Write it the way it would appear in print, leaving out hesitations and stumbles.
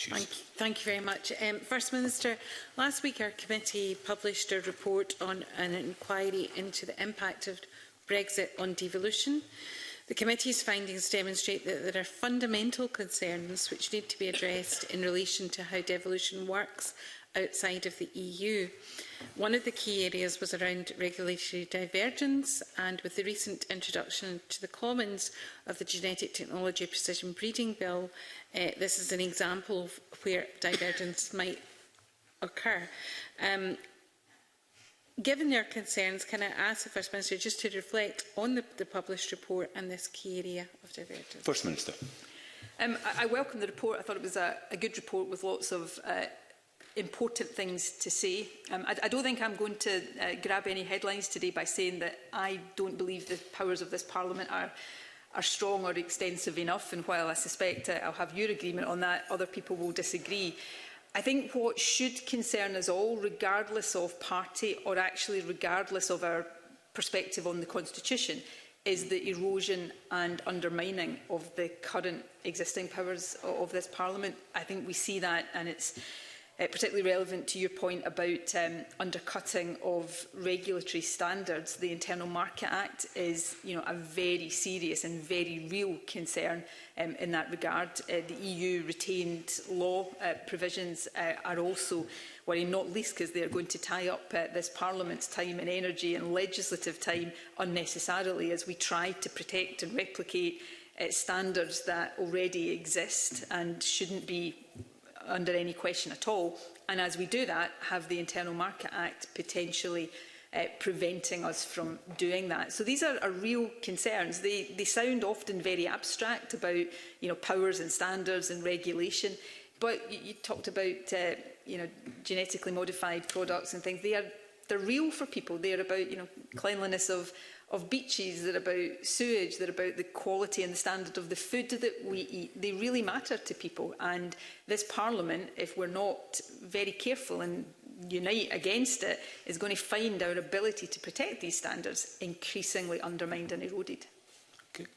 issues. Thank you very much. First Minister, last week our committee published a report on an inquiry into the impact of Brexit on devolution. The committee's findings demonstrate that there are fundamental concerns which need to be addressed in relation to how devolution works outside of the EU. One of the key areas was around regulatory divergence, and with the recent introduction to the Commons of the Genetic Technology Precision Breeding Bill, this is an example of where divergence might occur. Given their concerns, can I ask the First Minister just to reflect on the published report and this key area of divergence? First Minister. I welcome the report. I thought it was a good report with lots of important things to say. I don't think I'm going to grab any headlines today by saying that I don't believe the powers of this Parliament are strong or extensive enough, and while I suspect I'll have your agreement on that, other people will disagree. I think what should concern us all, regardless of party or actually regardless of our perspective on the Constitution, is the erosion and undermining of the current existing powers of this Parliament. I think we see that, and it's particularly relevant to your point about undercutting of regulatory standards. The Internal Market Act is, a very serious and very real concern in that regard. The EU retained law provisions are also worrying, not least because they are going to tie up this Parliament's time and energy and legislative time unnecessarily as we try to protect and replicate standards that already exist and shouldn't be under any question at all, and as we do that, have the Internal Market Act potentially preventing us from doing that. So these are real concerns. They sound often very abstract about powers and standards and regulation, but you talked about genetically modified products and things. They're real for people. They're about cleanliness of beaches, they're about sewage, they're about the quality and the standard of the food that we eat. They really matter to people, and this Parliament, if we're not very careful and unite against it, is going to find our ability to protect these standards increasingly undermined and eroded. Okay.